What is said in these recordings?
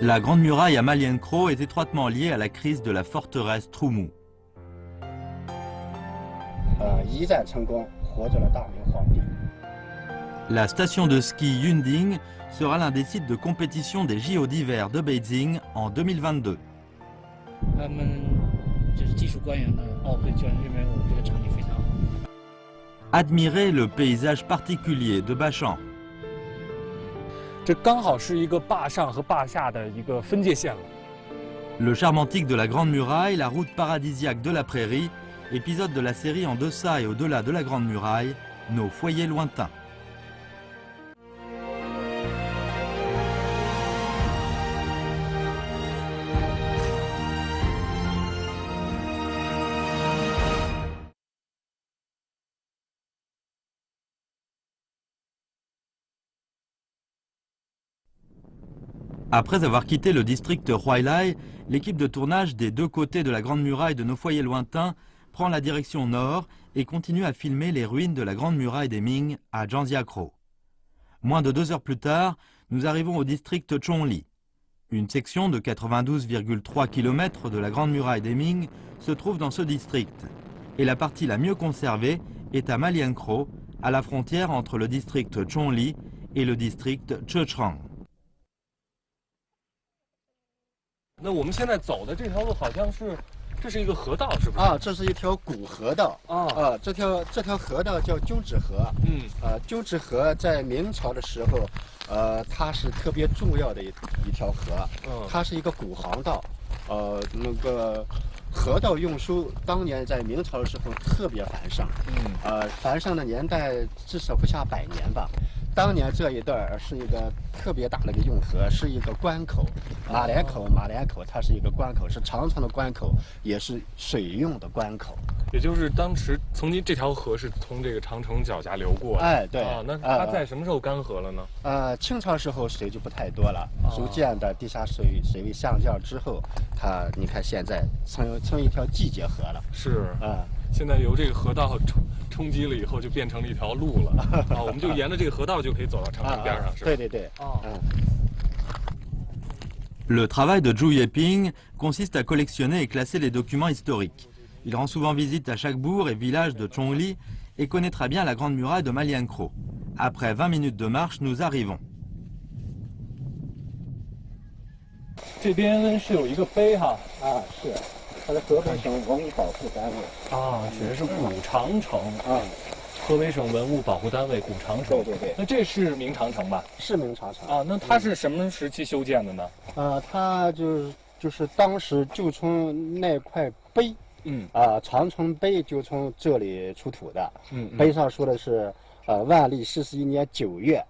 La Grande Muraille à Malienkro est étroitement liée à la crise de la forteresse Troumou. 一战成功，活着了大明皇帝。 La station de ski Yunding sera l'un des sites de compétition des JO d'hiver de Beijing en 2022. 他们就是技术官员呢，奥会居然认为我们这个场地非常好。 Admirez le paysage particulier de Bachan. 这刚好是一个坝上和坝下的一个分界线了。 Le charme antique de la Grande Muraille, la route paradisiaque de la prairie, épisode de la série En deçà et au-delà de la Grande Muraille, nos foyers lointains. Après avoir quitté le district Huailai, l'équipe de tournage des deux côtés de la Grande Muraille de Nos foyers lointains prend la direction nord et continue à filmer les ruines de la Grande Muraille des Ming à Zhangjiakou. Moins de 2 heures plus tard, nous arrivons au district Chongli. Une section de 92,3 km de la Grande Muraille des Ming se trouve dans ce district. Et la partie la mieux conservée est à Malienkro, à la frontière entre le district Chongli et le district Chechang. 那我们现在走的这条路好像是，这是一个河道，是不是？啊，这是一条古河道啊，这条河道叫鸠子河。鸠子河在明朝的时候，它是特别重要的一条河。它是一个古航道，那个河道运输当年在明朝的时候特别繁盛。繁盛的年代至少不下100年吧。 当年这一段是一个特别大的一个运河，是一个关口，马连口，它是一个关口，是长城的关口，也是水用的关口。也就是当时曾经这条河是从这个长城脚下流过的。哎，对。那它在什么时候干涸了呢？清朝时候水就不太多了，逐渐的地下水位下降之后，你看现在成一条季节河了。是现在由这个河道冲击了以后，就变成了一条路了我们就沿着这个河道就可以走到长城边上，是吧？对对对。Le travail de Zhu Yeping consiste à collectionner et classer les documents historiques. Il rend souvent visite à chaque bourg et village de Chongli et connaît très bien la Grande Muraille de Malienkro. Après 20 minutes de marche, nous arrivons. 这边是有一个碑哈。是。 它是河北省文物保护单位写的是古长城河北省文物保护单位古长城。对。那这是明长城吧？是明长城那它是什么时期修建的呢？它就是当时就从那块碑，长城碑就从这里出土的。碑上说的是万历41年9月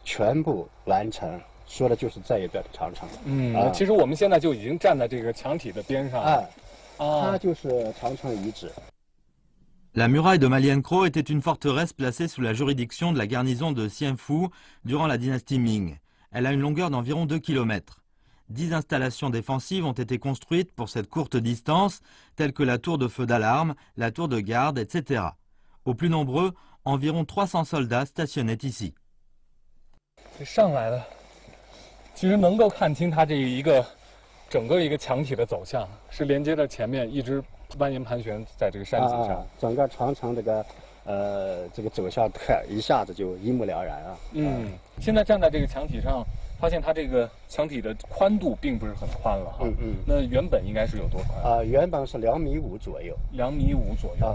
全部完成。 说的就是这一段长城。其实我们现在就已经站在这个墙体的边上了。它就是长城遗址。 La muraille de Malienkro était une forteresse placée sous la juridiction de la garnison de Xianfu durant la dynastie Ming. Elle a une longueur d'environ 2 km. 10 installations défensives ont été construites pour cette courte distance, telles que la tour de feu d'alarme, la tour de garde, etc. Au plus nombreux, environ 300 soldats stationnaient ici. 上来了。 其实能够看清它这整个一个墙体的走向，是连接着前面一直蜿蜒盘旋在这个山脊上。整个长城这个走向一下子就一目了然啊。现在站在这个墙体上，发现它这个墙体的宽度并不是很宽了哈。那原本应该是有多宽？原本是2.5米左右。2.5米左右。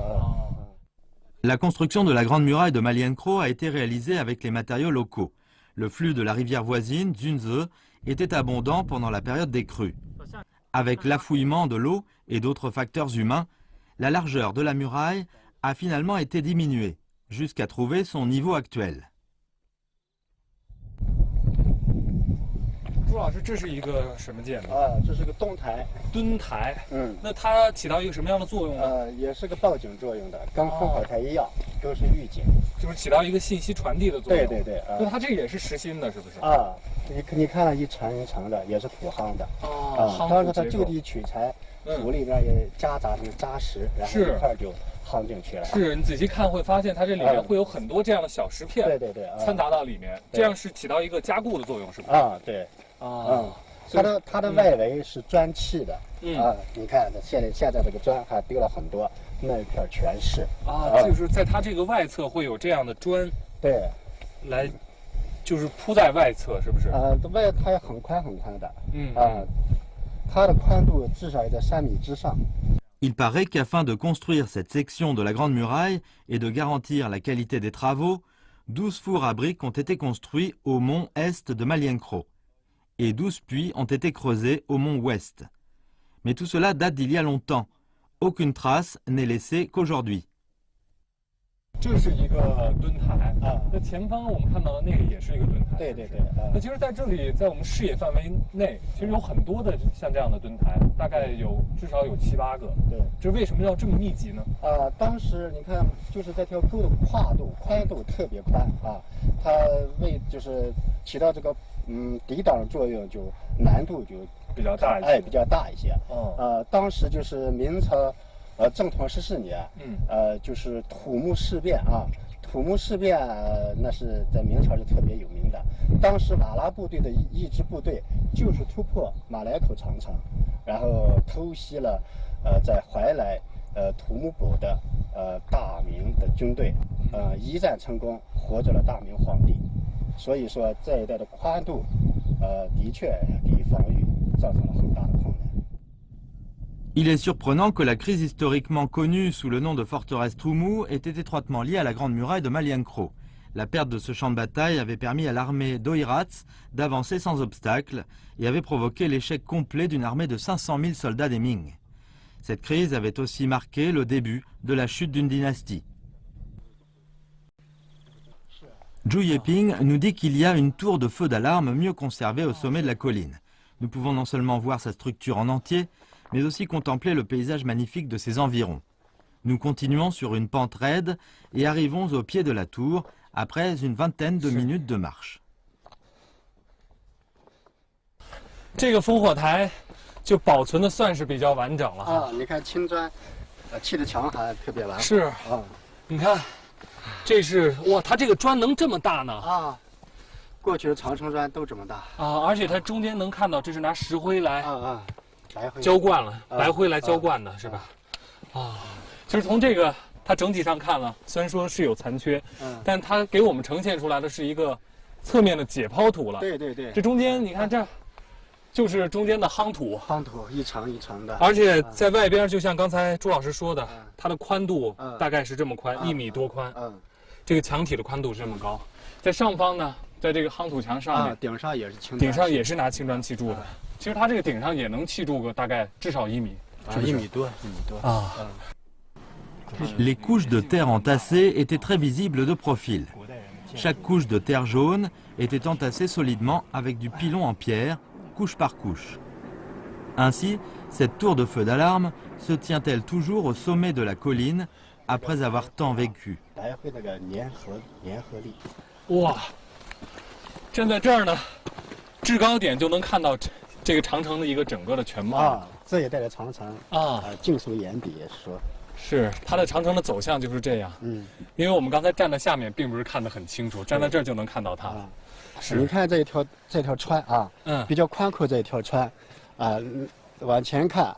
La construction de la Grande Muraille de Malienkro a été réalisée avec les matériaux locaux. Le flux de la rivière voisine, Zunze, était abondant pendant la période des crues. Avec l'affouillement de l'eau et d'autres facteurs humains, la largeur de la muraille a finalement été diminuée, jusqu'à trouver son niveau actuel. 朱老师，这是一个什么建筑？这是个墩台。墩台。那它起到一个什么样的作用呢？也是个报警作用的，跟烽火台一样，都是预警，就是起到一个信息传递的作用。对。那它这个也是实心的，是不是？你看一层一层的，也是土夯的。当时它就地取材，土里边也夹杂成扎实，然后一块就夯进去了。是你仔细看会发现，它这里面会有很多这样的小石片，对，掺杂到里面，这样是起到一个加固的作用，是不是？对。它的外围是砖砌的，你看现在这个砖还丢了很多，那一片全是就是在它这个外侧会有这样的砖，对，来就是铺在外侧，是不是？它也很宽的，它的宽度至少也在3米之上。Il paraît qu'afin de construire cette section de la Grande Muraille et de garantir la qualité des travaux, 12 fours à briques ont été construits au mont Est de Malienkro et 12 puits ont été creusés au mont Ouest. Mais tout cela date d'il y a longtemps. Aucune trace n'est laissée qu'aujourd'hui. 这是一个墩台那前方我们看到的那个也是一个墩台。对。那其实在这里，在我们视野范围内，其实有很多的像这样的墩台，大概至少有7、8个。对，这为什么要这么密集呢？当时你看，就是这条沟的宽度特别宽它就是起到这个抵挡作用，就难度就比较大一些。比较大一些。当时就是明朝。正统14年，就是土木事变土木事变那是在明朝是特别有名的。当时瓦剌部队的一支部队就是突破马来口长城，然后偷袭了在怀来土木堡的大明的军队，一战成功，活捉了大明皇帝。所以说这一带的宽度，的确给防御造成了很大的困难。Il est surprenant que la crise historiquement connue sous le nom de forteresse Toumou était étroitement liée à la Grande Muraille de Malienkro. La perte de ce champ de bataille avait permis à l'armée d'Oïrats d'avancer sans obstacle et avait provoqué l'échec complet d'une armée de 500 000 soldats des Ming. Cette crise avait aussi marqué le début de la chute d'une dynastie. Zhu Yeping nous dit qu'il y a une tour de feu d'alarme mieux conservée au sommet de la colline. Nous pouvons non seulement voir sa structure en entier, mais aussi contempler le paysage magnifique de ses environs. Nous continuons sur une pente raide et arrivons au pied de la tour après une vingtaine de minutes de marche. 这个烽火台就保存的算是比较完整了你看青砖，砌的墙还特别完好。是你看，这是哇，它这个砖能这么大呢？过去的长城砖都这么大而且它中间能看到，这是拿石灰来白灰浇灌了，白灰来浇灌的是吧？其实从这个它整体上看了，虽然说是有残缺，但它给我们呈现出来的是一个侧面的解剖图了。对。这中间你看，这就是中间的夯土一层一层的，而且在外边，就像刚才朱老师说的，它的宽度大概是这么宽，1米多宽。这个墙体的宽度是这么高，在上方呢，在这个夯土墙上面，顶上也是青砖，顶上也是拿青砖砌筑的。其实它这个顶上也能砌筑个大概至少1米，1米多Les couches de terre entassées étaient très visibles de profil. Chaque couche de terre jaune était entassée solidement avec du pilon en pierre, couche par couche. Ainsi, cette tour de feu d'alarme se tient-elle toujours au sommet de la colline après avoir tant vécu. 哇，站在这儿呢，制高点就能看到这个长城的一个整个的全貌这一带的长城尽收眼底说。是它的长城的走向就是这样。因为我们刚才站在下面，并不是看得很清楚，站在这儿就能看到它。你看这条川比较宽阔这一条川，往前看，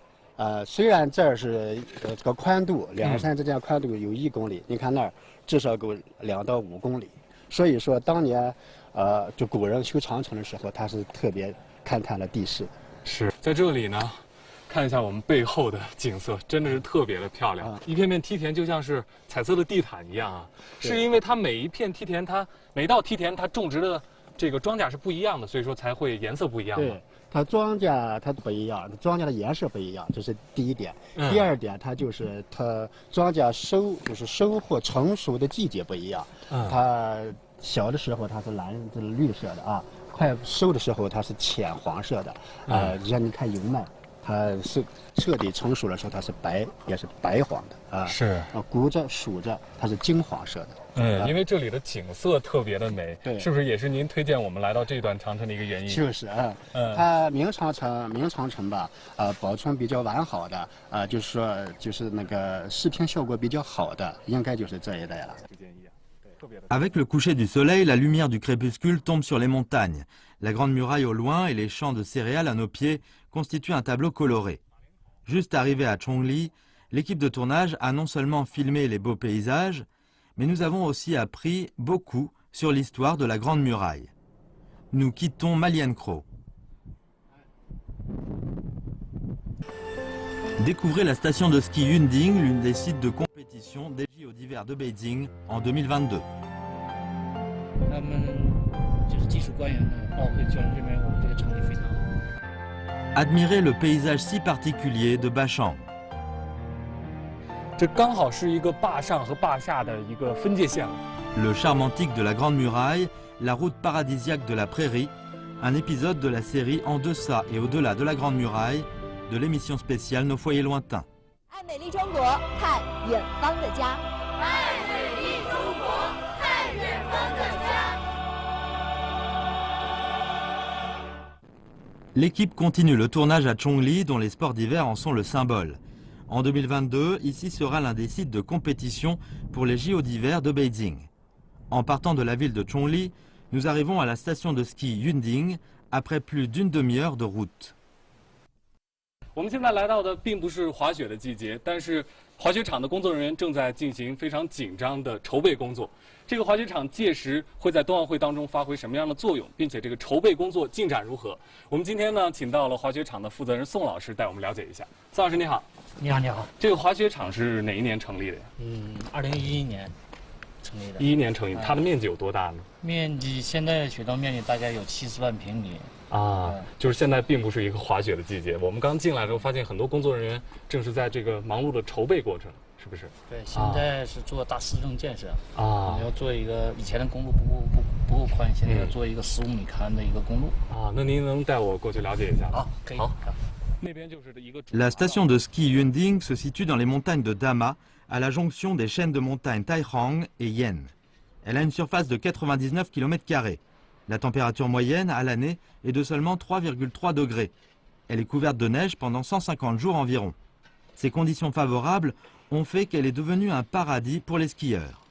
虽然这儿是这个宽度两山之间宽度有1公里，你看那儿至少够2到5公里。所以说当年就古人修长城的时候，他是特别勘探了地势。是在这里呢。看一下我们背后的景色，真的是特别的漂亮，一片片梯田就像是彩色的地毯一样是因为它每一片梯田，每道梯田它种植的这个庄稼是不一样的，所以说才会颜色不一样。对，它庄稼它不一样，庄稼的颜色不一样，这是第一点。第二点，它就是它庄稼收获成熟的季节不一样。它小的时候它是绿色的快收的时候它是浅黄色的。像你看油麦。它是彻底成熟的时候，它是也是白黄的是鼓着数着，它是金黄色的。因为这里的景色特别的美，对，是不是也是您推荐我们来到这段长城的一个原因？就是它明长城吧，保存比较完好的就是说那个视听效果比较好的，应该就是这一带了。Avec le coucher du soleil, la lumière du crépuscule tombe sur les montagnes. La grande muraille au loin et les champs de céréales à nos pieds constituent un tableau coloré. Juste arrivé à Chongli, l'équipe de tournage a non seulement filmé les beaux paysages, mais nous avons aussi appris beaucoup sur l'histoire de la Grande Muraille. Nous quittons Malienkro. Découvrez la station de ski Yunding, l'une des sites de compétition des JO d'hiver de Beijing en 2022. Admirez le paysage si particulier de Bachang. 这刚好是一个坝上和坝下的一个分界线。 Le charme antique de la Grande Muraille, la route paradisiaque de la prairie, un épisode de la série En deçà et au-delà de la Grande Muraille, de l'émission spéciale Nos foyers lointains. L'équipe continue le tournage à Chongli, dont les sports d'hiver en sont le symbole. En 2022, ici sera l'un des sites de compétition pour les JO d'hiver de Beijing. En partant de la ville de Chongli, nous arrivons à la station de ski Yunding après plus d'une demi-heure de route. 我们现在来到的并不是滑雪的季节，但是滑雪场的工作人员正在进行非常紧张的筹备工作。这个滑雪场届时会在冬奥会当中发挥什么样的作用，并且这个筹备工作进展如何？我们今天呢，请到了滑雪场的负责人宋老师带我们了解一下。宋老师你好。你好，你好。这个滑雪场是哪一年成立的呀？2011年成立的。11年成立，它的面积有多大呢？面积现在雪道面积大概有70万平米。 啊，就是现在并不是一个滑雪的季节。我们刚进来的时候发现很多工作人员正是在这个忙碌的筹备过程，是不是？对，现在是做大市政建设啊，我们要做一个以前的公路不够宽，现在要做一个15米宽的一个公路。啊，那您能带我过去了解一下吗？好，可以。好。 La station de ski Yunding se situe dans les montagnes de Dama, à la jonction des chaînes de montagnes Taihang et Yen. Elle a une surface de 99 km². La température moyenne à l'année est de seulement 3,3 degrés. Elle est couverte de neige pendant 150 jours environ. Ces conditions favorables ont fait qu'elle est devenue un paradis pour les skieurs.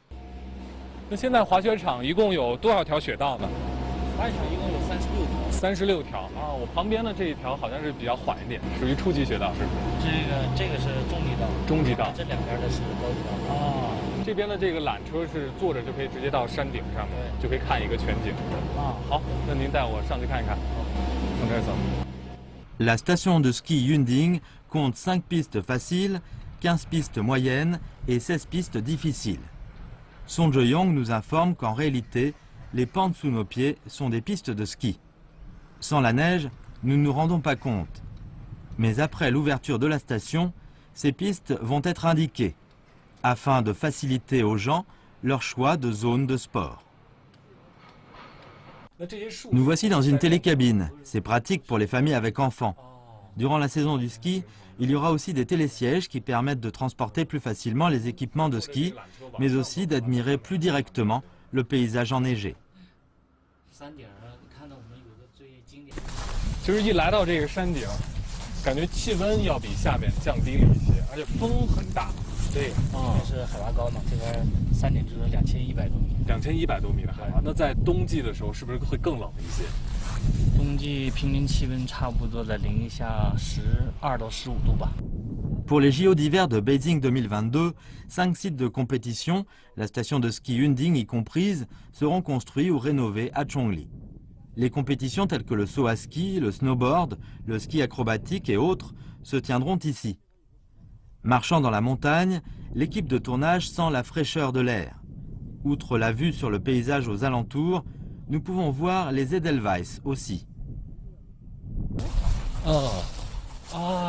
那现在滑雪场一共有多少条雪道呢？ 滑雪场一共有36条啊！我旁边的这一条好像是比较缓一点，属于初级雪道，是不是？这个是中级道。中级道。这两边的是高级道。啊，这边的这个缆车是坐着就可以直接到山顶上面，就可以看一个全景。啊，好，那您带我上去看一看。从这儿走。La station de ski Yunding compte 5 pistes faciles, 15 pistes moyennes et 16 pistes difficiles. Song Je-yong nous informe qu'en réalité, les pentes sous nos pieds sont des pistes de ski. Sans la neige, nous ne nous rendons pas compte. Mais après l'ouverture de la station, ces pistes vont être indiquées, afin de faciliter aux gens leur choix de zone de sport. Nous voici dans une télécabine. C'est pratique pour les familles avec enfants. Durant la saison du ski, il y aura aussi des télésièges qui permettent de transporter plus facilement les équipements de ski, mais aussi d'admirer plus directement le paysage enneigé. 其实一来到这个山顶，感觉气温要比下边降低了一些，而且风很大。对，是海拔高嘛，这边山顶就是2100多米。2100多米的海拔，那在冬季的时候是不是会更冷一些？冬季平均气温差不多在零下12到15度吧。 Pour les JO d'hiver de Beijing 2022, 5 sites de compétition, la station de ski Yunding y comprise, seront construits ou rénovés à Chongli. Les compétitions telles que le saut à ski, le snowboard, le ski acrobatique et autres se tiendront ici. Marchant dans la montagne, l'équipe de tournage sent la fraîcheur de l'air. Outre la vue sur le paysage aux alentours, nous pouvons voir les Edelweiss aussi.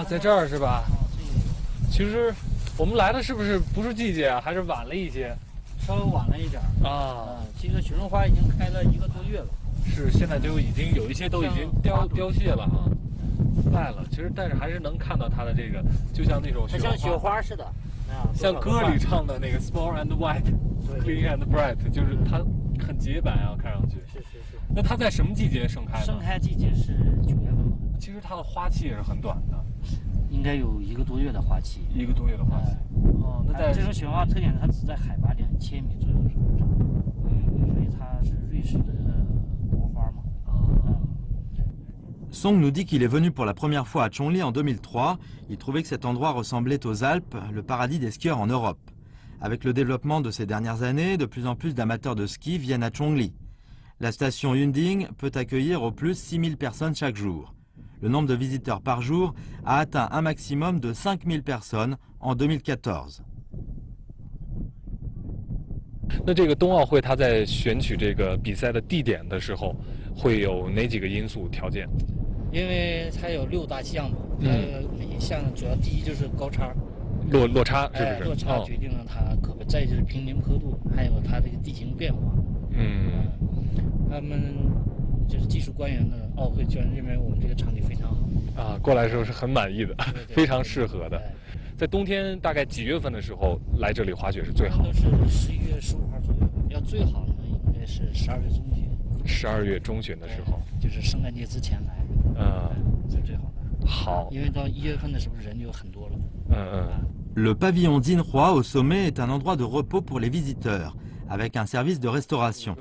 在这儿是吧？其实我们来的是不是季节啊？还是晚了一些？稍微晚了一点啊。这个雪绒花已经开了1个多月了。是，现在就已经有一些都已经凋谢了啊，败了。其实但是还是能看到它的这个，就像那种雪花。像雪花似的。像歌里唱的那个 "Small and white, clean and bright"， 就是它很洁白啊，看上去。是。那它在什么季节盛开呢？盛开季节是9月份。其实它的花期也是很短的。 应该有1个多月的花期，1个多月的花期。哦，那在这种雪花特点，它只在海拔2000米左右的时候。市的国花嘛。Song nous dit qu'il est venu pour la première fois à Chongli en 2003. Il trouvait que cet endroit ressemblait aux Alpes, le paradis des skieurs en Europe. Avec le développement de ces dernières années, de plus en plus d'amateurs de ski viennent à Chongli. La station Yunding peut accueillir au plus 6000 personnes chaque jour. Le nombre de visiteurs par jour a atteint un maximum de 5000 personnes en 2014. 那这个冬奥会它在选取这个比赛的地点的时候，会有哪几个因素条件？因为它有6大项目，每一项主要第一就是高差，落差是不是？落差决定了它可不，再就是平均坡度，还有它这个地形变化。他们就是技术官员的奥会居然认为我们这个场地非常好啊，过来的时候是很满意的，非常适合的。在冬天大概几月份的时候来这里滑雪是最好？都是11月15号左右，要最好呢应该是12月中旬。12月中旬的时候，就是圣诞节之前来，是最好的。好，因为到1月份的时候人就很多了。Le pavillon Dinroi au sommet est un endroit de repos pour les visiteurs, avec un service de restauration.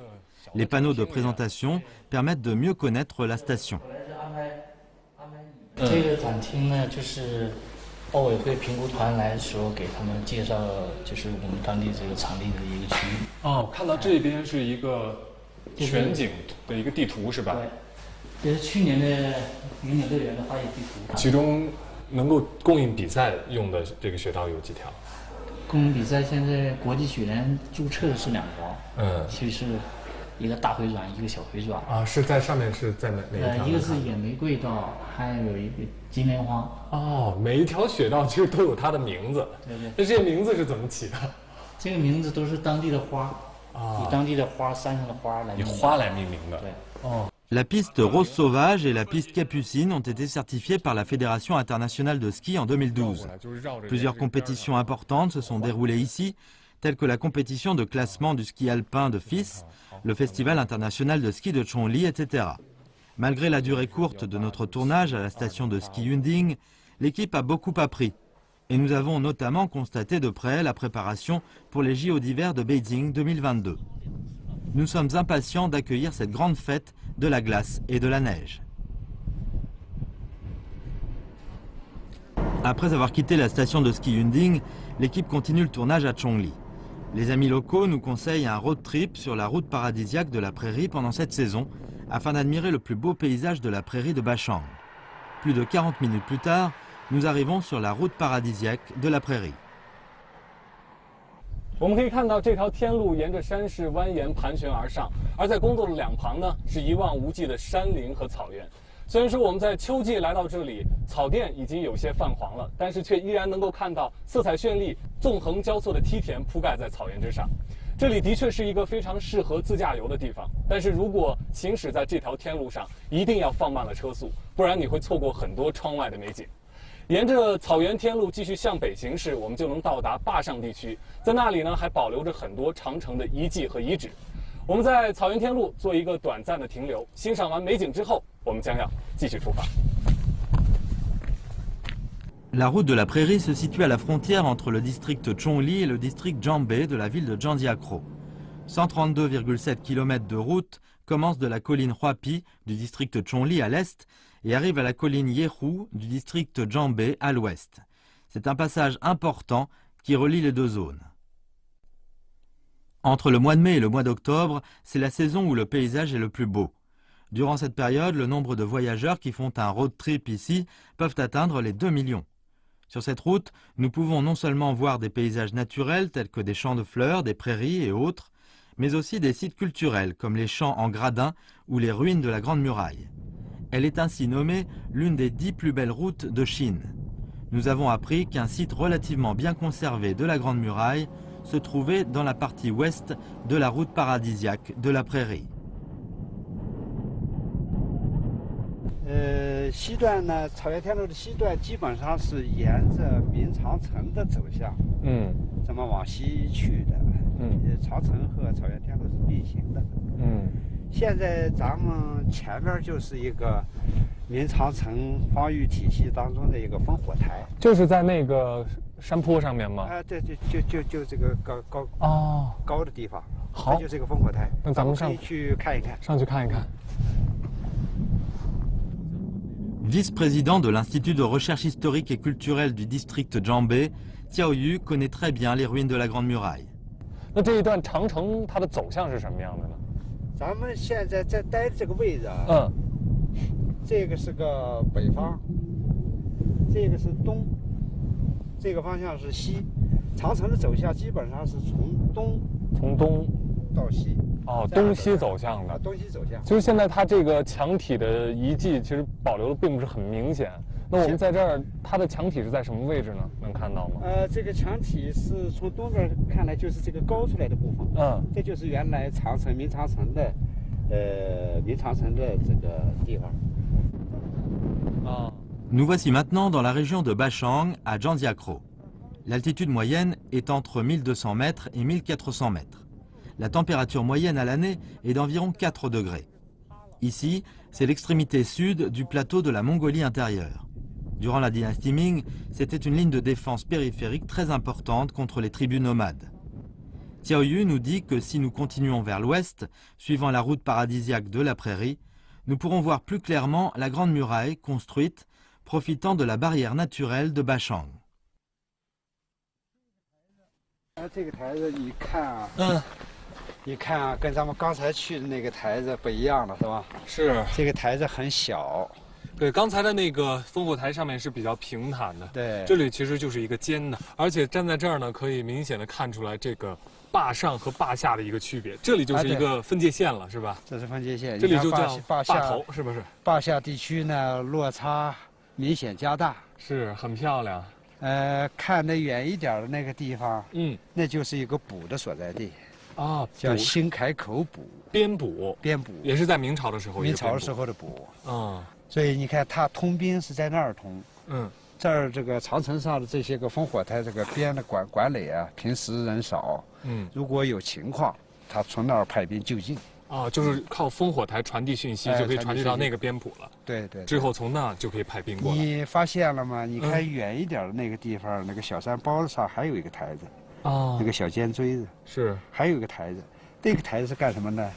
Les panneaux de présentation permettent de mieux connaître la station. 这个展厅呢，就是奥委会评估团来的时候给他们介绍，就是我们当地这个场地的一个区域。哦，看到这边是一个全景的一个地图是吧？对，这是去年的云顶乐园的滑雪地图。其中能够供应比赛用的这个雪道有几条？供应比赛现在国际雪联注册的是2条，其实是一个大回转，一个小回转。啊，是在上面是在哪一条？一个是野玫瑰道，还有一个金莲花。哦，每一条雪道其实都有它的名字。对。那这些名字是怎么起的？这个名字都是当地的花，以当地的花、山上的花来。以花来命名的。对。哦。La piste Rose Sauvage et la piste Capucine ont été certifiées par la Fédération internationale de ski en 2012. Plusieurs compétitions importantes se sont déroulées ici, telles que la compétition de classement du ski alpin de FIS, le Festival international de ski de Chongli, etc. Malgré la durée courte de notre tournage à la station de ski Yunding, l'équipe a beaucoup appris. Et nous avons notamment constaté de près la préparation pour les JO d'hiver de Beijing 2022. Nous sommes impatients d'accueillir cette grande fête de la glace et de la neige. Après avoir quitté la station de ski Yunding, l'équipe continue le tournage à Chongli. Les amis locaux nous conseillent un road trip sur la route paradisiaque de la prairie pendant cette saison, afin d'admirer le plus beau paysage de la prairie de Bachang. Plus de 40 minutes plus tard, nous arrivons sur la route paradisiaque de la prairie. 我们可以看到这条天路沿着山势蜿蜒盘旋而上，而在公路的两旁呢是一望无际的山林和草原。虽然说我们在秋季来到这里，草甸已经有些泛黄了，但是却依然能够看到色彩绚丽、纵横交错的梯田铺盖在草原之上。这里的确是一个非常适合自驾游的地方，但是如果行驶在这条天路上，一定要放慢了车速，不然你会错过很多窗外的美景。沿着草原天路继续向北行驶，我们就能到达坝上地区，在那里呢还保留着很多长城的遗迹和遗址。我们在草原天路做一个短暂的停留，欣赏完美景之后，我们将要继续出发。La route de la prairie se situe à la frontière entre le district Chongli et le district Jiangbei de la ville de Zhangjiakou. 132,7 km de route commence de la colline Huapi du district Chongli à l'est et arrive à la colline Yehu du district Jiangbei à l'ouest. C'est un passage important qui relie les deux zones. Entre le mois de mai et le mois d'octobre, c'est la saison où le paysage est le plus beau. Durant cette période, le nombre de voyageurs qui font un road trip ici peuvent atteindre les 2 millions. Sur cette route, nous pouvons non seulement voir des paysages naturels tels que des champs de fleurs, des prairies et autres, mais aussi des sites culturels comme les champs en gradins ou les ruines de la Grande Muraille. Elle est ainsi nommée l'une des 10 plus belles routes de Chine. Nous avons appris qu'un site relativement bien conservé de la Grande Muraille se trouvait dans la partie ouest de la route paradisiaque de la prairie. 西段呢，草原天路的西段基本上是沿着明长城的走向，这么往西去的，长城和草原天路是并行的，现在咱们前面就是一个明长城防御体系当中的一个烽火台，就是在那个山坡上面吗？对，就这个高的地方。好，这就是一个烽火台。那咱们上去看一看，上去看一看。Vice-président de l'Institut de recherche historique et culturelle du district Jambé, Tiao Yu connaît très bien les ruines de la Grande Muraille. 那这一段长城它的走向是什么样的呢？咱们现在在待的这个位置啊，这个是个北方，这个是东，这个方向是西。长城的走向基本上是从东到西。哦，东西走向的。东西走向。就是现在它这个墙体的遗迹其实保留的并不是很明显。那我们在这儿，它的墙体是在什么位置呢？能看到吗？这个墙体是从东边看来就是这个高出来的部分。这就是原来明长城的这个地方。Nous voici maintenant dans la région de Bachang, à Janziakro. L'altitude moyenne est entre 1200 mètres et 1400 mètres. La température moyenne à l'année est d'environ 4 degrés. Ici, c'est l'extrémité sud du plateau de la Mongolie intérieure. Durant la dynastie Ming, c'était une ligne de défense périphérique très importante contre les tribus nomades. Tiao Yu nous dit que si nous continuons vers l'ouest, suivant la route paradisiaque de la prairie, nous pourrons voir plus clairement la Grande Muraille construite, profitant de la barrière naturelle de Bachang. 这个台子你看啊，你看啊，跟咱们刚才去的那个台子不一样了，是吧？是。这个台子很小。对，刚才的那个烽火台上面是比较平坦的，对，这里其实就是一个尖的，而且站在这儿呢，可以明显的看出来这个坝上和坝下的一个区别，这里就是一个分界线了，是吧？这是分界线，这里就叫坝头，是不是？坝下地区呢，落差明显加大，是很漂亮。看得远一点的那个地方，那就是一个补的所在地，叫新凯口补，编补也是在明朝的时候，明朝时候的补，所以你看，它通兵是在那儿通，这儿这个长城上的这些个烽火台，这个编的管垒啊，平时人少，如果有情况，他从那儿派兵就近。就是靠烽火台传递讯息，就可以传递到那个编谱了。对对。之后从那就可以派兵过来。你发现了吗？你看远一点的那个地方，那个小山包上还有一个台子，那个小尖锥子是，还有一个台子。这个台子是干什么呢？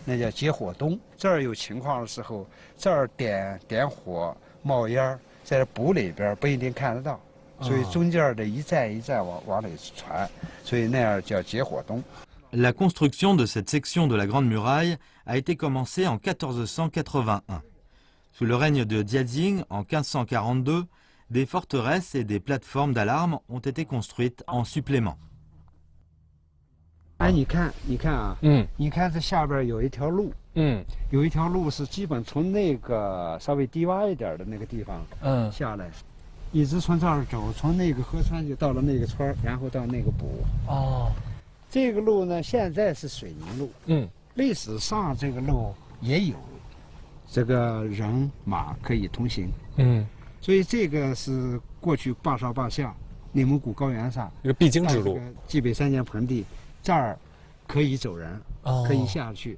那叫结火洞。这儿有情况的时候，这儿点火冒烟，在这补里边不一定看得到，所以中间的一站一站往里传，所以那样叫结火洞。La construction de cette section de la Grande Muraille a été commencée en 1481. Sous le règne de Diadzing, en 1542, des forteresses et des plateformes d'alarme ont été construites en supplément. 你看啊，你看这下边有一条路，有一条路是基本从那个稍微低洼一点的那个地方，下来，一直从这儿走，从那个河川就到了那个村，然后到那个补。这个路呢，现在是水泥路。历史上这个路也有，这个人马可以通行。所以这个是过去坝上坝下，内蒙古高原上一个必经之路。蓟北三间盆地，这儿可以走人，可以下去。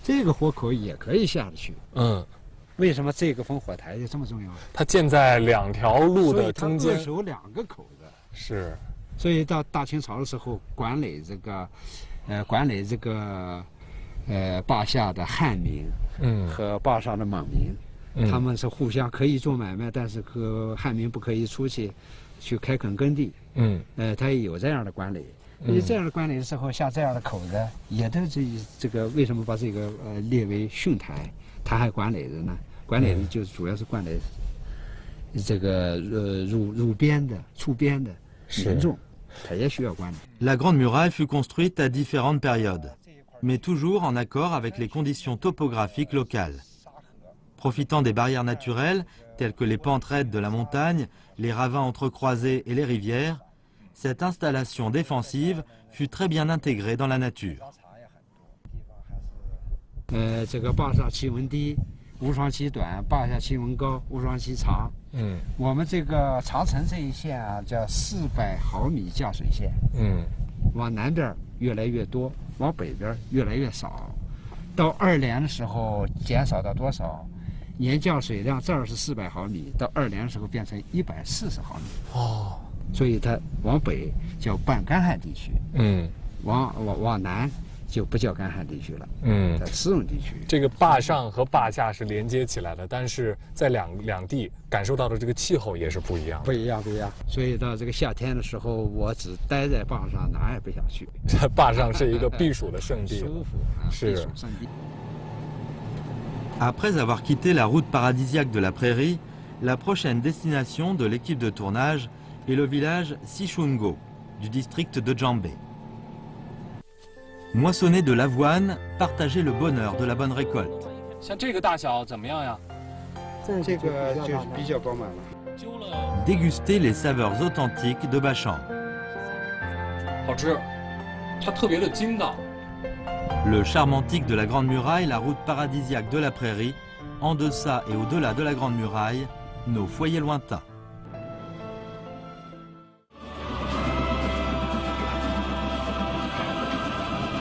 这个火口也可以下得去。为什么这个烽火台就这么重要？它建在两条路的中间，所以它扼守两个口子。是。所以到大清朝的时候，管理这个坝下的汉民，和坝上的蒙民，他们是互相可以做买卖，但是和汉民不可以出去开垦耕地。他也有这样的管理。所以这样的管理的时候，像这样的口子，也都这个为什么把这个列为训台？他还管理着呢，管理的就主要是管理这个入边的、出边的民众。La Grande Muraille fut construite à différentes périodes, mais toujours en accord avec les conditions topographiques locales. Profitant des barrières naturelles, telles que les pentes raides de la montagne, les ravins entrecroisés et les rivières, cette installation défensive fut très bien intégrée dans la nature. 这个坝上气温低，无霜期短，坝下气温高，无霜期长。我们这个长城这一线啊，叫400毫米降水线。往南边越来越多，往北边越来越少。到2连的时候减少到多少？年降水量这儿是400毫米，到2连的时候变成140毫米。所以它往北叫半干旱地区。往南就不叫干旱地区了。在湿润地区，这个坝上和坝下是连接起来的，但是在两地感受到的这个气候也是不一样。不一样。所以到这个夏天的时候，我只待在坝上，哪也不想去。坝上是一个避暑的圣地，舒服是。避暑圣地。Après avoir quitté la route paradisiaque de la prairie, la prochaine destination de l'équipe de tournage est le village Sichungo, du district de Jambé. Moissonner de l'avoine, partager le bonheur de la bonne récolte. 像这个大小怎么样呀？这个就是比较饱满了。Déguster les saveurs authentiques de Bachang. 好吃，它特别的筋道。Le charme antique de la Grande Muraille, la route paradisiaque de la prairie, en deçà et au-delà de la Grande Muraille, nos foyers lointains.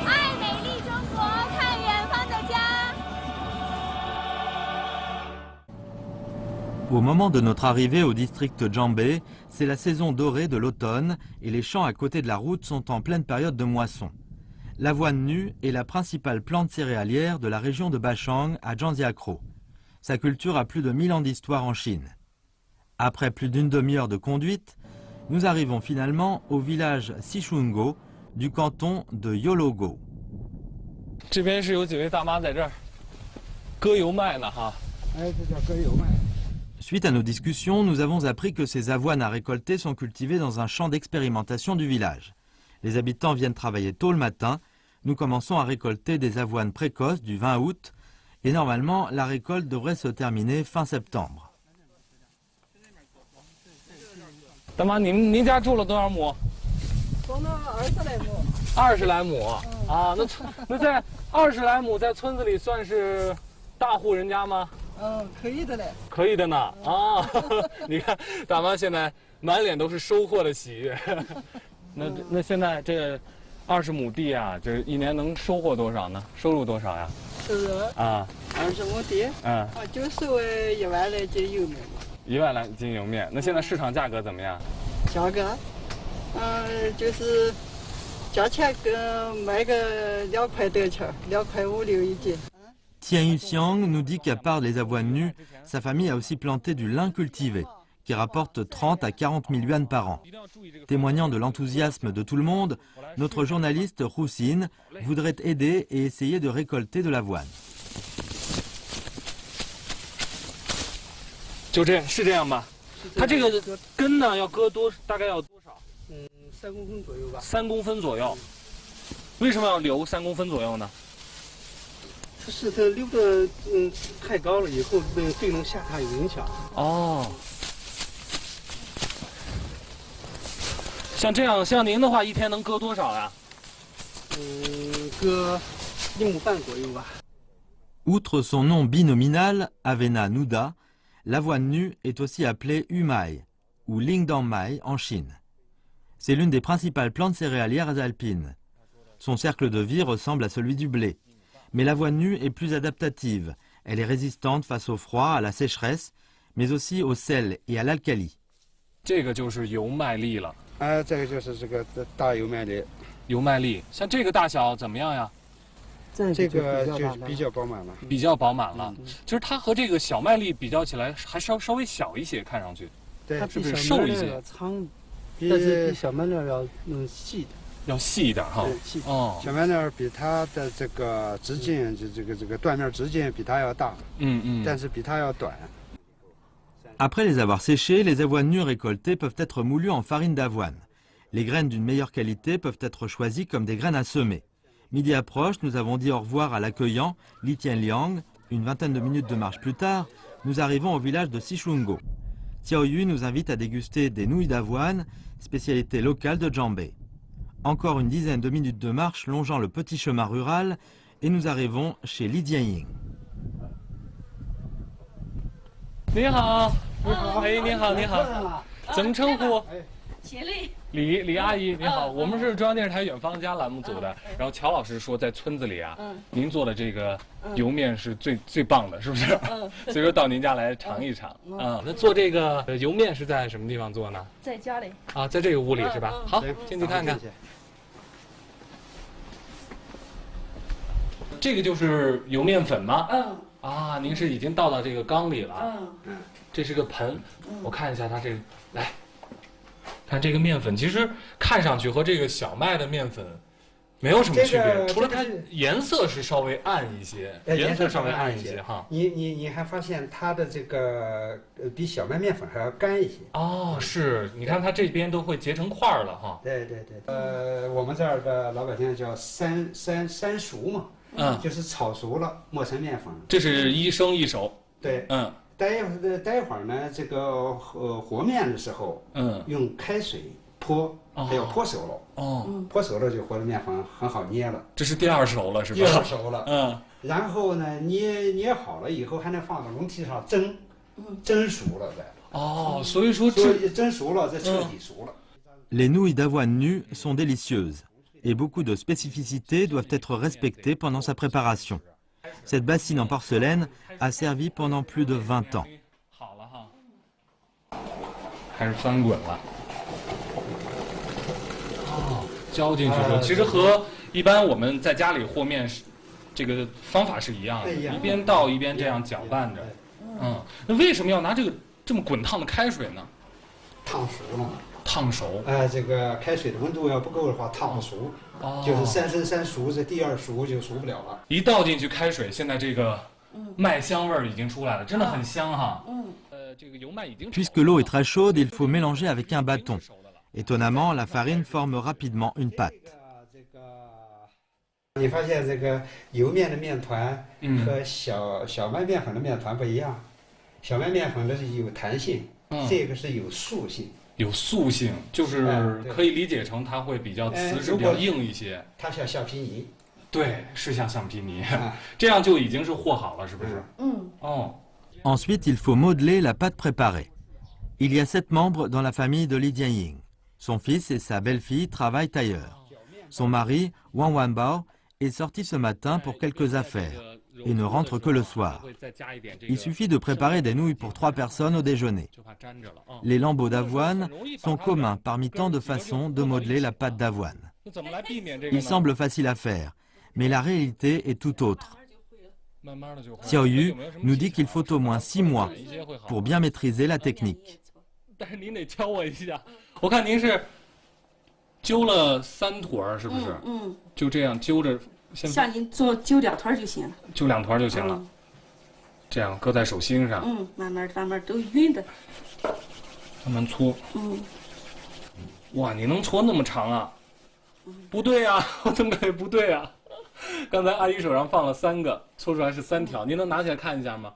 爱美丽中国，看远方的家。 Au moment de notre arrivée au district Jambé, c'est la saison dorée de l'automne et les champs à côté de la route sont en pleine période de moisson. L'avoine nue est la principale plante céréalière de la région de Bachang à Zhangjiakou. Sa culture a plus de 1000 ans d'histoire en Chine. Après plus d'une demi-heure de conduite, nous arrivons finalement au village Sichungo du canton de Yologo. 这边是有几位大妈在这儿割油麦呢，哈。哎，这叫割油麦。 Suite à nos discussions, nous avons appris que ces avoines à récolter sont cultivées dans un champ d'expérimentation du village. Les habitants viennent travailler tôt le matin. Nous commençons à récolter des avoines précoces du 20 août et normalement la récolte devrait se terminer fin septembre. 大妈，您家种了多少亩？种了20来亩。20来亩啊，那在20来亩在村子里算是大户人家吗？ 可以的嘞，可以的呢啊！你看，大妈现在满脸都是收获的喜悦。那现在这20亩地啊，这一年能收获多少呢？收入多少呀？收入啊，20亩地，就收1万来斤油面。1万来斤油面，那现在市场价格怎么样？价格，就是价钱跟卖个2块多钱，2块5、6一斤。 Tian Yuxiang nous dit qu'à part les avoines nues, sa famille a aussi planté du lin cultivé, qui rapporte 30 à 40 000 yuan par an. Témoignant de l'enthousiasme de tout le monde, notre journaliste Roussine voudrait aider et essayer de récolter de l'avoine. 就这是这样吧？它这个根呢要割大概要多少？3公分左右吧。3公分左右。为什么要留3公分左右呢？ 是它留的太高了，以后对能下塌有影响。哦，像这样，像您的话，一天能割多少呀？割1亩半左右吧。Outre son nom binominal, Avena nuda, l'avoine nue est aussi appelée Yumai ou Lingdangmai en Chine. C'est l'une des principales plantes céréalières alpines. Son cercle de vie ressemble à celui du blé. Mais l'avoine nue est plus adaptative. Elle est résistante face au froid, à la sécheresse, mais aussi au sel et à l'alcali. 这个就是油麦粒了。这个就是这个大油麦粒。油麦粒，像这个大小怎么样呀？这个就比较饱满了。比较饱满了，就是它和这个小麦粒比较起来，还稍微小一些，看上去。对，它是不是瘦一些？长，但是比小麦粒要细的。 要细一点哈，哦，小麦粒比它的这个直径，就这个断面直径比它要大，但是比它要短。Après les avoir séchées, les avoines nues récoltées peuvent être moulues en farine d'avoine. Les graines d'une meilleure qualité peuvent être choisies comme des graines à semer. Midi approche, nous avons dit au revoir à l'accueillant Li Tianliang. Une vingtaine de minutes de marche plus tard, nous arrivons au village de Sichungo. Xiaoyu nous invite à déguster des nouilles d'avoine, spécialité locale de Jambé. Encore une dizaine de minutes de marche longeant le petit chemin rural et nous arrivons chez Li Jianying. 你好，你好，哎，你好，你好，怎么称呼？秦丽。李阿姨，你好，我们是中央电视台远方家栏目组的。然后乔老师说，在村子里啊，您做的这个油面是最棒的，是不是？所以说到您家来尝一尝啊。那做这个油面是在什么地方做呢？在家里。啊，在这个屋里是吧？好，进去看看。这个就是油面粉吗？啊，您是已经倒到这个缸里了。这是个盆，我看一下它这个，来看这个面粉，其实看上去和这个小麦的面粉没有什么区别，除了它颜色是稍微暗一些，颜色稍微暗一些哈。你还发现它的这个比小麦面粉还要干一些。哦，是，你看它这边都会结成块了哈。对。我们这儿的老百姓叫三熟嘛，就是炒熟了磨成面粉。这是一生一熟。对，待会儿呢，这个和面的时候，用开水泼，还要泼熟了。泼熟了就和的面粉很好捏了。这是第二熟了，是吧？第二熟了。然后呢，捏好了以后还能放到笼屉上蒸，蒸熟了再。所以说蒸熟了，这彻底熟了。Les nouilles d'avoine nues sont délicieuses et beaucoup de spécificités doivent être respectées pendant sa préparation. Cette bassine en porcelaine a servi pendant plus de 20 ans. 好了哈，开始翻滚了。浇进去之后，其实和一般我们在家里和面这个方法是一样的，一边倒一边这样搅拌着。那为什么要拿这么滚烫的开水呢？烫熟了。烫熟。这个开水的温度要不够的话，烫不熟。就是三生三熟，这第二熟就熟不了了。一倒进去开水，现在这个麦香味儿已经出来了，真的很香哈。这个油麦已经。Puisque l'eau est très chaude, il faut mélanger avec un bâton. Étonnamment, la farine forme rapidement une pâte. 你发现这个油面的面团和小麦面粉的面团不一样，小麦面粉的是有弹性，这个是有塑性。有塑性，就是可以理解成它会比较瓷实、比较硬一些。它像橡皮泥。对，是像橡皮泥，这样就已经是和好了，是不是？Ensuite, il faut modeler la pâte préparée. Il y a 7 membres dans la famille de Li Jianying. Son fils et sa belle-fille travaillent ailleurs. Son mari, Wang Wanbao, est sorti ce matin pour quelques affaires et ne rentre que le soir. Il suffit de préparer des nouilles pour 3 personnes au déjeuner. Les lambeaux d'avoine sont communs parmi tant de façons de modeler la pâte d'avoine. Il semble facile à faire, mais la réalité est tout autre. Xiao Yu nous dit qu'il faut au moins 6 mois pour bien maîtriser la technique. 但是您得教我一下，我看您是揪了3坨，是不是？就这样揪着。像您揪2团就行了。揪2团就行了。这样搁在手心上。慢慢都匀的。慢慢搓。哇，你能搓那么长啊？不对啊，我怎么感觉不对啊？刚才阿姨手上放了3个，搓出来是3条，您能拿起来看一下吗？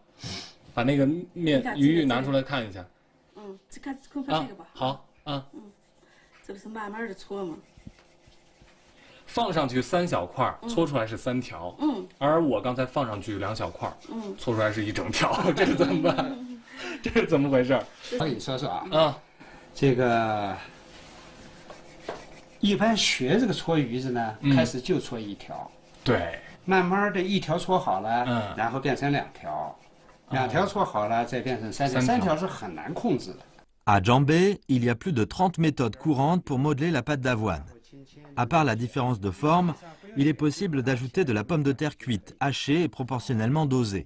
把那个鱼拿出来看一下。看这个吧。好，这个是慢慢的搓嘛。放上去3小块，搓出来是3条。而我刚才放上去2小块，搓出来是1整条，这是怎么办？这是怎么回事？我给你说说啊。这个一般学这个搓鱼子呢，开始就搓1条。对。慢慢的1条搓好了，然后变成2条。2条搓好了，再变成3条。3条是很难控制的。À Jambé, il y a plus de 30 méthodes courantes pour modeler la pâte d'avoine. À part la différence de forme, il est possible d'ajouter de la pomme de terre cuite, hachée et proportionnellement dosée.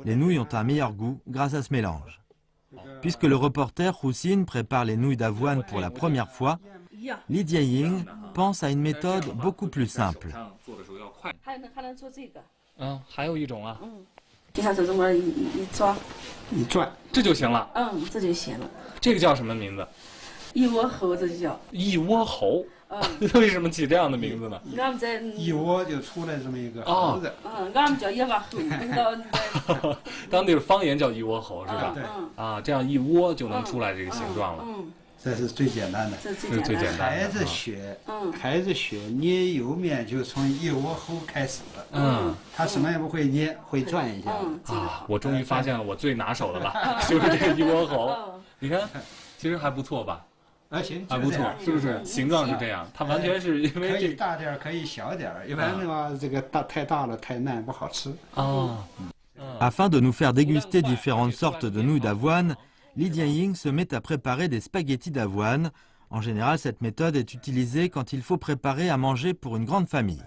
Les nouilles ont un meilleur goût grâce à ce mélange. Puisque le reporter Roussine prépare les nouilles d'avoine pour la première fois, Li Jianying pense à une méthode beaucoup plus simple. 还有一种啊。你看这么一转，这就行了。这就行了。这个叫什么名字？一窝猴，这就叫一窝猴。为什么起这样的名字呢？俺们在一窝就出来这么一个猴子。俺们叫一窝猴。当地方言叫一窝猴是吧？这样一窝就能出来这个形状了。这是最简单的。这是最简单的。孩子学捏油面就从一窝猴开始的。他什么也不会捏，会转一下。我终于发现了我最拿手的了，就是这个一窝猴。你看，其实还不错吧？行，还不错，是不是？形状是这样，它完全是因为可以大点儿，可以小点儿。一般的话，这个太大了太烂不好吃。Afin de nous faire déguster différentes sortes de nouilles d'avoine, Li Jianying se met à préparer des spaghettis d'avoine. En général, cette méthode est utilisée quand il faut préparer à manger pour une grande famille.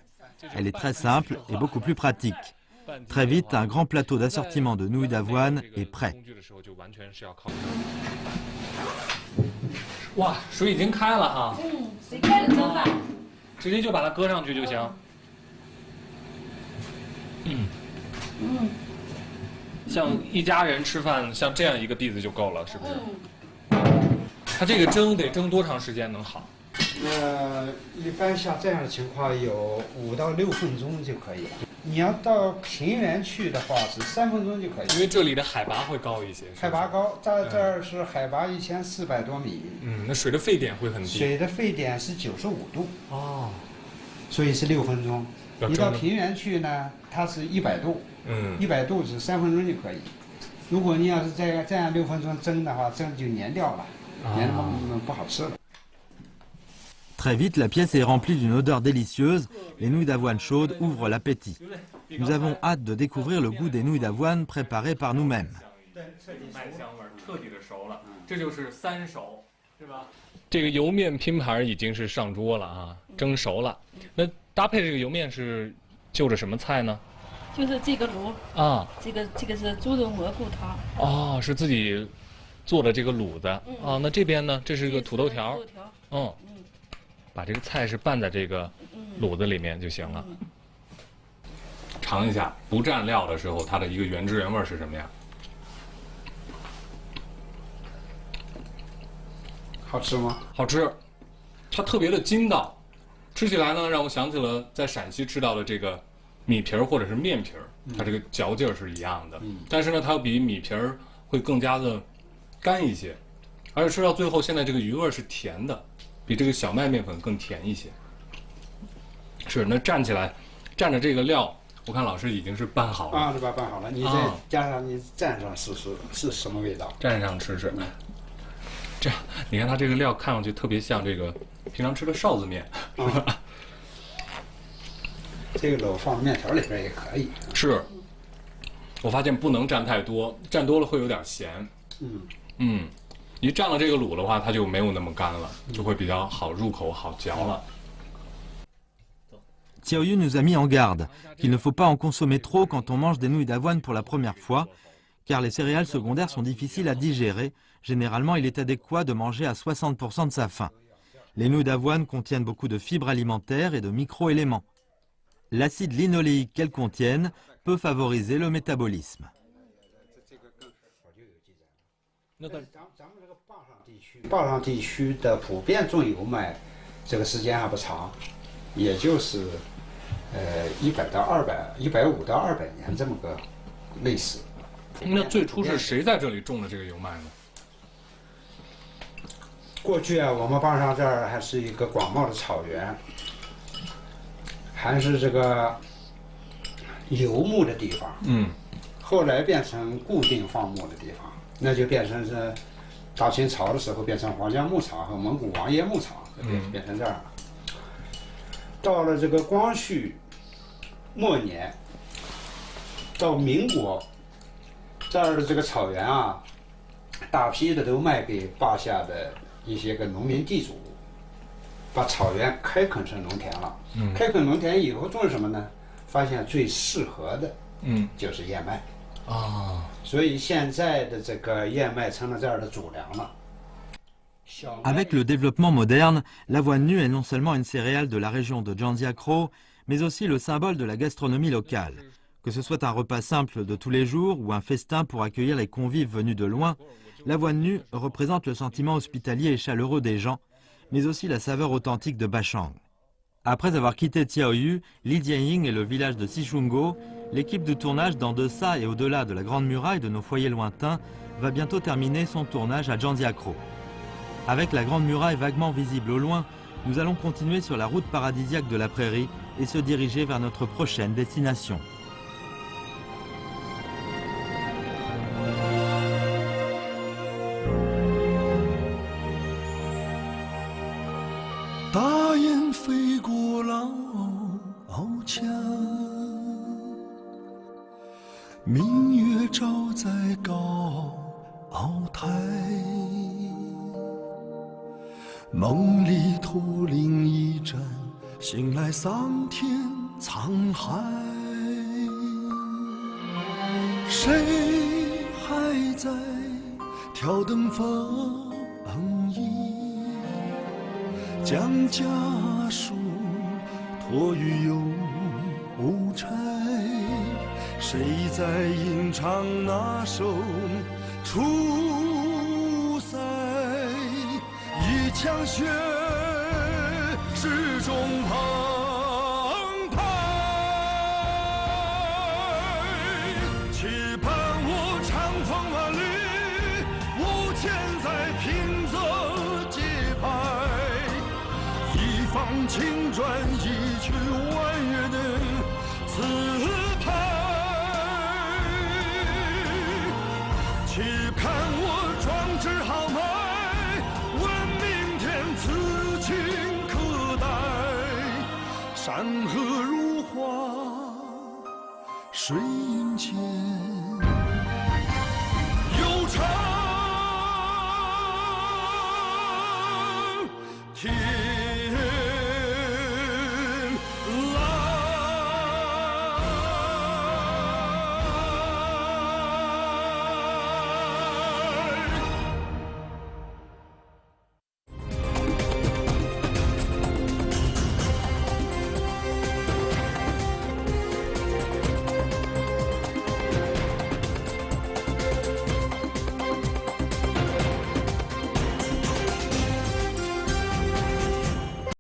Elle est très simple et beaucoup plus pratique. Très vite, un grand plateau d'assortiment de nouilles d'avoine est prêt. 哇，水已经开了哈。水开了蒸饭。直接就把它搁上去就行。像一家人吃饭，像这样一个篦子就够了，是不是？它这个蒸得蒸多长时间能好？一般像这样的情况有5到6分钟就可以了。你要到平原去的话是3分钟就可以。因为这里的海拔会高一些。海拔高，在这儿是海拔1400多米。那水的沸点会很低。水的沸点是95度。哦。所以是6分钟。你到平原去呢，它是100度。100度是3分钟就可以。如果你要是这样6分钟蒸的话，蒸就粘掉了，粘的不好吃了。 Très vite, la pièce est remplie d'une odeur délicieuse. Les nouilles d'avoine chaudes ouvrent l'appétit. Nous avons hâte de découvrir le goût des nouilles d'avoine préparées par nous-mêmes. 这个油面拼盘已经是上桌了啊，蒸熟了。那搭配这个油面是就着什么菜呢？就是这个卤啊，这个是猪肉蘑菇汤。哦，是自己做的这个卤子啊。那这边呢，这是个土豆条。把这个菜是拌在这个卤子里面就行了。尝一下不蘸料的时候，它的一个原汁原味是什么样？好吃吗？好吃，它特别的筋道，吃起来呢让我想起了在陕西吃到的这个米皮儿或者是面皮儿，它这个嚼劲儿是一样的，但是呢它比米皮儿会更加的干一些，而且吃到最后，现在这个鱼味是甜的。 比这个小麦面粉更甜一些。是，那蘸起来，蘸着这个料，我看老师已经是拌好了啊，对吧？拌好了，你再加上你蘸上试试是什么味道？蘸上吃吃。这样，你看它这个料看上去特别像这个平常吃的臊子面。这个卤放面条里边也可以。是，我发现不能蘸太多，蘸多了会有点咸。一蘸了这个卤的话，它就没有那么干了，就会比较好入口、好嚼了。Xiao Yu nous a mis en garde qu'il ne faut pas en consommer trop quand on mange des nouilles d'avoine pour la première fois, car les céréales secondaires sont difficiles à digérer. Généralement, il est adéquat de manger à 60% de sa faim. Les nouilles d'avoine contiennent beaucoup de fibres alimentaires et de micro-éléments. L'acide linoléique qu'elles contiennent peut favoriser le métabolisme. 坝上地区的普遍种油麦，这个时间还不长，也就是150到200年这么个历史。那最初是谁在这里种的这个油麦呢？过去啊，我们坝上这儿还是一个广袤的草原，还是这个游牧的地方。后来变成固定放牧的地方，那就变成是。 大清朝的时候变成皇家牧场和蒙古王爷牧场，变成这样了。到了这个光绪末年，到民国，这儿的这个草原啊，大批的都卖给坝下的一些个农民地主，把草原开垦成农田了。开垦农田以后种什么呢？发现最适合的，就是燕麦。 Avec le développement moderne, l'avoine nue est non seulement une céréale de la région de Janziakro, mais aussi le symbole de la gastronomie locale. Que ce soit un repas simple de tous les jours ou un festin pour accueillir les convives venus de loin, l'avoine nue représente le sentiment hospitalier et chaleureux des gens, mais aussi la saveur authentique de Bachang. Après avoir quitté Xiaoyu, Li Jianying et le village de Sichungo, l'équipe de tournage d'en deçà et au-delà de la grande muraille de nos foyers lointains va bientôt terminer son tournage à Janziakro. Avec la grande muraille vaguement visible au loin, nous allons continuer sur la route paradisiaque de la prairie et se diriger vers notre prochaine destination. 沧海，谁还在挑灯放映？将家书托于邮差，谁在吟唱那首出塞？一腔血始终澎湃，期盼我长风万里，无钱在平泽节拍，一放青砖，一曲婉约的词牌。期盼我壮志豪迈，问明天此情可待。山河如画，水银间。